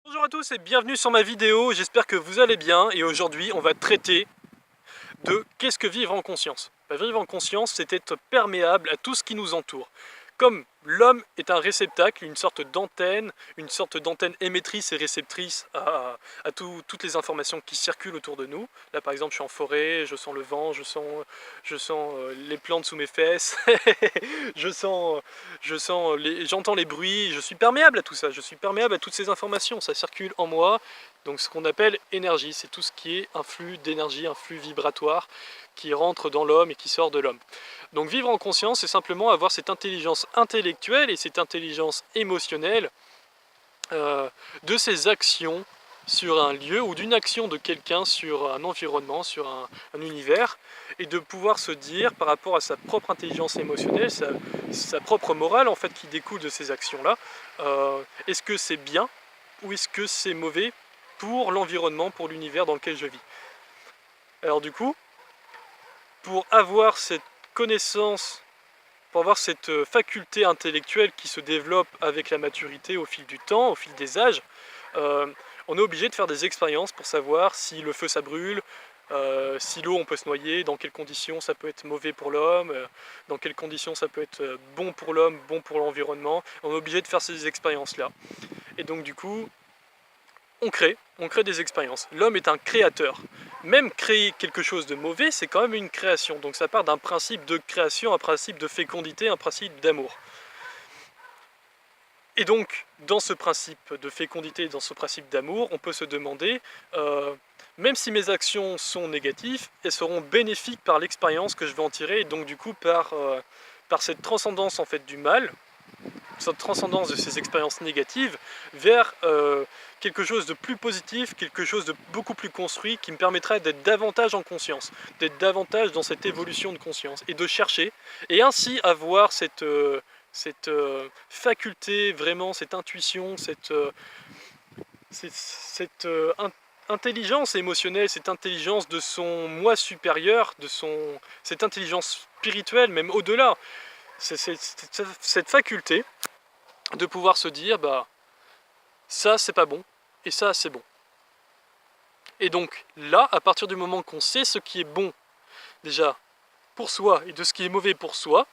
Bonjour à tous et bienvenue sur ma vidéo, j'espère que vous allez bien et aujourd'hui on va traiter de qu'est-ce que vivre en conscience. Vivre en conscience, c'est être perméable à tout ce qui nous entoure. Comme l'homme est un réceptacle, une sorte d'antenne émettrice et réceptrice à toutes les informations qui circulent autour de nous. Là par exemple je suis en forêt, je sens le vent, je sens les plantes sous mes fesses, j'entends les bruits, je suis perméable à tout ça, je suis perméable à toutes ces informations, ça circule en moi. Donc ce qu'on appelle énergie, c'est tout ce qui est un flux d'énergie, un flux vibratoire qui rentre dans l'homme et qui sort de l'homme. Donc vivre en conscience, c'est simplement avoir cette intelligence intellectuelle et cette intelligence émotionnelle de ses actions sur un lieu ou d'une action de quelqu'un sur un environnement, sur un univers, et de pouvoir se dire par rapport à sa propre intelligence émotionnelle, sa propre morale en fait qui découle de ces actions-là, est-ce que c'est bien ou est-ce que c'est mauvais pour l'environnement, pour l'univers dans lequel je vis. Alors du coup, pour avoir cette connaissance, pour avoir cette faculté intellectuelle qui se développe avec la maturité au fil du temps, au fil des âges, on est obligé de faire des expériences pour savoir si le feu ça brûle, si l'eau on peut se noyer, dans quelles conditions ça peut être mauvais pour l'homme, dans quelles conditions ça peut être bon pour l'homme, bon pour l'environnement. On est obligé de faire ces expériences-là. Et donc du coup, on crée des expériences. L'homme est un créateur. Même créer quelque chose de mauvais, c'est quand même une création. Donc ça part d'un principe de création, un principe de fécondité, un principe d'amour. Et donc, dans ce principe de fécondité, dans ce principe d'amour, on peut se demander, même si mes actions sont négatives, elles seront bénéfiques par l'expérience que je vais en tirer, et donc du coup par cette transcendance en fait du mal, cette transcendance de ces expériences négatives vers quelque chose de plus positif, quelque chose de beaucoup plus construit qui me permettrait d'être davantage en conscience, d'être davantage dans cette évolution de conscience et de chercher et ainsi avoir cette faculté, vraiment cette intuition, cette intelligence émotionnelle, cette intelligence de son moi supérieur, cette intelligence spirituelle, même au-delà, cette faculté de pouvoir se dire bah ça c'est pas bon et ça c'est bon. Et donc là, à partir du moment qu'on sait ce qui est bon déjà pour soi et de ce qui est mauvais pour soi,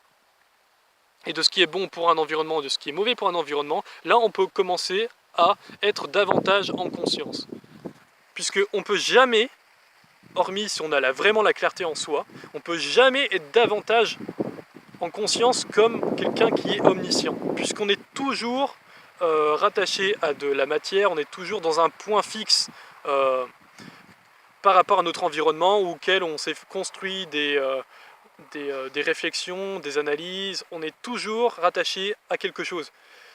et de ce qui est bon pour un environnement et de ce qui est mauvais pour un environnement, là on peut commencer à être davantage en conscience. Puisqu'on ne peut jamais, hormis si on a vraiment la clarté en soi, on ne peut jamais être davantage en conscience comme quelqu'un qui est omniscient. Puisqu'on est toujours rattaché à de la matière, on est toujours dans un point fixe par rapport à notre environnement auquel on s'est construit des réflexions, des analyses, on est toujours rattaché à quelque chose.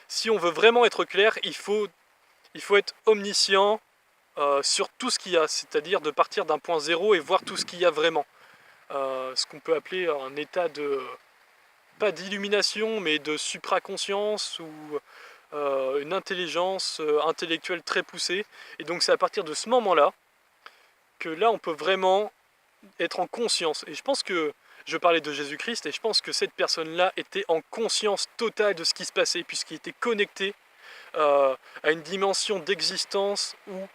Si on veut vraiment être clair, il faut être omniscient sur tout ce qu'il y a, c'est-à-dire de partir d'un point zéro et voir tout ce qu'il y a vraiment. Ce qu'on peut appeler un état de, pas d'illumination, mais de supraconscience ou une intelligence intellectuelle très poussée. Et donc c'est à partir de ce moment-là que là on peut vraiment être en conscience. Et je pense que je parlais de Jésus-Christ et je pense que cette personne-là était en conscience totale de ce qui se passait puisqu'il était connecté à une dimension d'existence où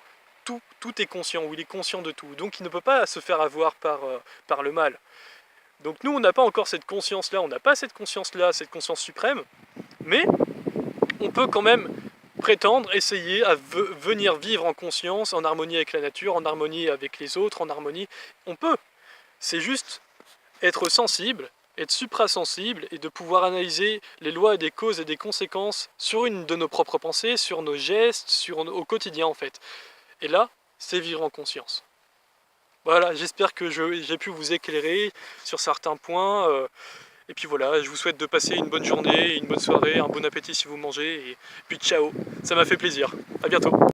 tout est conscient, où il est conscient de tout. Donc il ne peut pas se faire avoir par le mal. Donc nous on n'a pas encore cette conscience-là, on n'a pas cette conscience-là, cette conscience suprême, mais on peut quand même prétendre, essayer à venir vivre en conscience, en harmonie avec la nature, en harmonie avec les autres, en harmonie. On peut. C'est juste être sensible, être suprasensible et de pouvoir analyser les lois et des causes et des conséquences sur une de nos propres pensées, sur nos gestes, au quotidien en fait. Et là, c'est vivre en conscience. Voilà, j'espère que j'ai pu vous éclairer sur certains points. Et puis voilà, je vous souhaite de passer une bonne journée, une bonne soirée, un bon appétit si vous mangez. Et puis ciao, ça m'a fait plaisir. À bientôt.